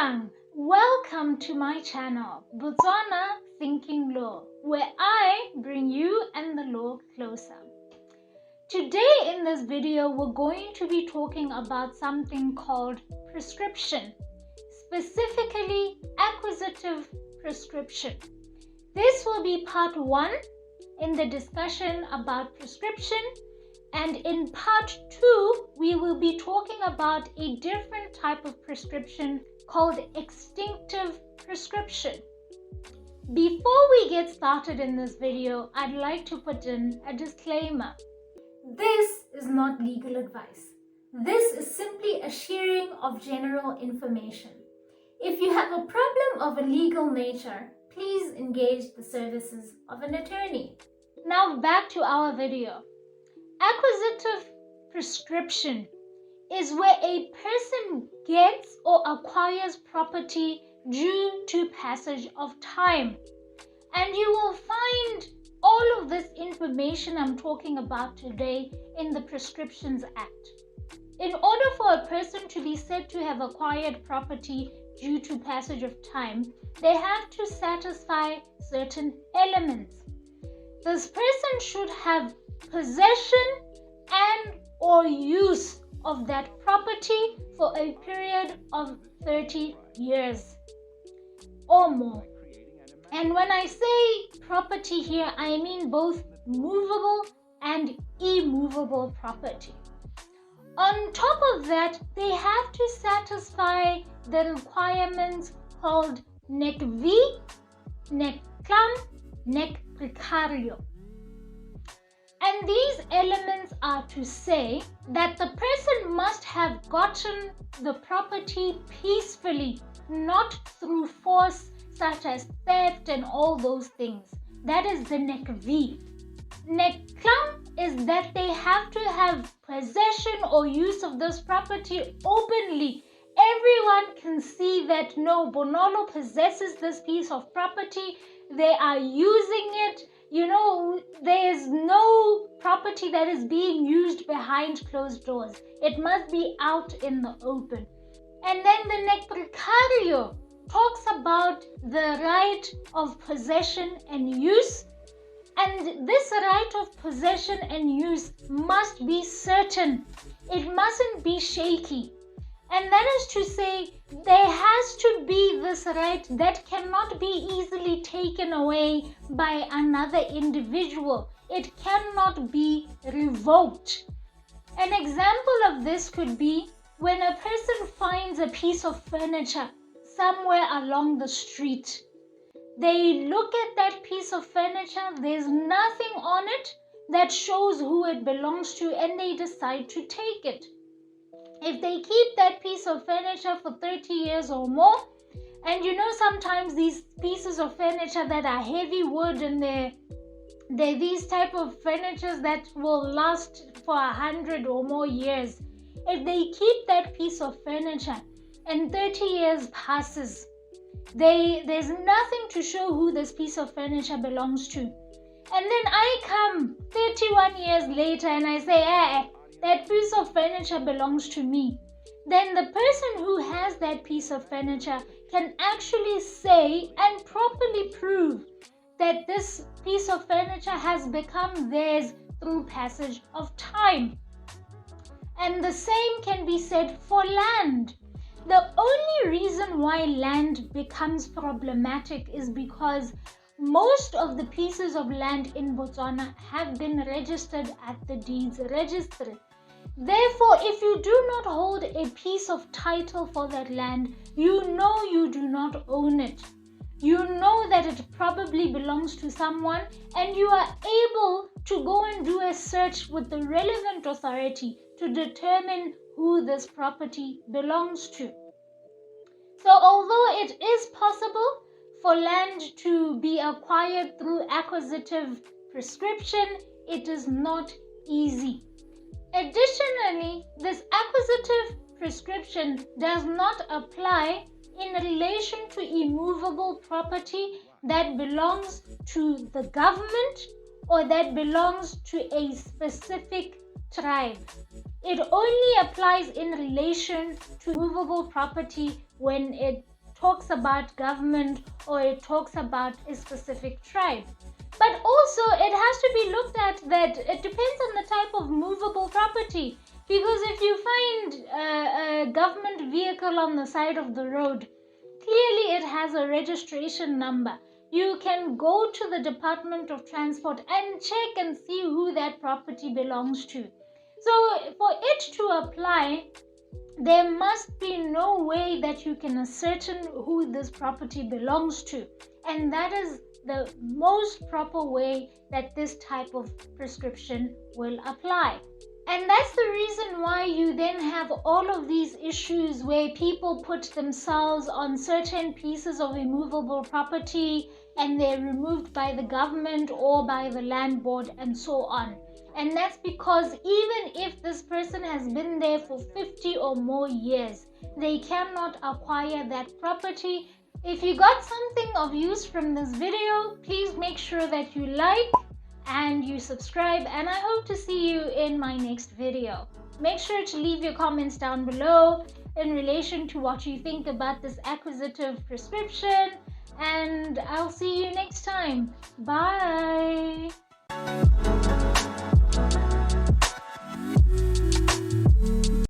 Dumelang! Welcome to my channel, Botswana Thinking Law, where I bring you and the law closer. Today in this video, we're going to be talking about something called prescription, specifically acquisitive prescription. This will be part 1 in the discussion about prescription, and in part 2, we will be talking about a different type of prescription called extinctive prescription. Before we get started in this video, I'd like to put in a disclaimer. This is not legal advice. This is simply a sharing of general information. If you have a problem of a legal nature, please engage the services of an attorney. Now back to our video. Acquisitive prescription is where a person gets or acquires property due to passage of time. And you will find all of this information I'm talking about today in the Prescriptions Act. In order for a person to be said to have acquired property due to passage of time, they have to satisfy certain elements. This person should have possession and or use of that property for a period of 30 years or more. And when I say property here, I mean both movable and immovable property. On top of that, they have to satisfy the requirements called nec vi, nec clam, nec precario. And these elements are to say that the person must have gotten the property peacefully, not through force such as theft and all those things. That is the nec vi. Nec clam is that they have to have possession or use of this property openly. Everyone can see that no, Bonolo possesses this piece of property. They are using it. There is no property that is being used behind closed doors. It must be out in the open. And then the nec precario talks about the right of possession and use. And this right of possession and use must be certain. It mustn't be shaky. And that is to say, there has to be this right that cannot be easily taken away by another individual. It cannot be revoked. An example of this could be when a person finds a piece of furniture somewhere along the street. They look at that piece of furniture, there's nothing on it that shows who it belongs to, and they decide to take it. If they keep that piece of furniture for 30 years or more, and sometimes these pieces of furniture that are heavy wood and they're these type of furnitures that will last for 100 or more years. If they keep that piece of furniture and 30 years passes, there's nothing to show who this piece of furniture belongs to. And then I come 31 years later and I say, that piece of furniture belongs to me. Then the person who has that piece of furniture can actually say and properly prove that this piece of furniture has become theirs through passage of time. And the same can be said for land. The only reason why land becomes problematic is because most of the pieces of land in Botswana have been registered at the deeds registry. Therefore, if you do not hold a piece of title for that land, you do not own it. You know that it probably belongs to someone, and you are able to go and do a search with the relevant authority to determine who this property belongs to. So although it is possible for land to be acquired through acquisitive prescription, it is not easy. Additionally, this acquisitive prescription does not apply in relation to immovable property that belongs to the government or that belongs to a specific tribe. It only applies in relation to movable property when it talks about government or it talks about a specific tribe. But also it has to be looked at that it depends on the type of movable property. Because if you find a government vehicle on the side of the road, clearly it has a registration number. You can go to the Department of Transport and check and see who that property belongs to. So for it to apply, there must be no way that you can ascertain who this property belongs to. And that is the most proper way that this type of prescription will apply. And that's the reason why you then have all of these issues where people put themselves on certain pieces of immovable property and they're removed by the government or by the land board and so on. And that's because even if this person has been there for 50 or more years, they cannot acquire that property. If you got something of use from this video, please make sure that you like and you subscribe, and I hope to see you in my next video. Make sure to leave your comments down below in relation to what you think about this acquisitive prescription, and I'll see you next time. Bye.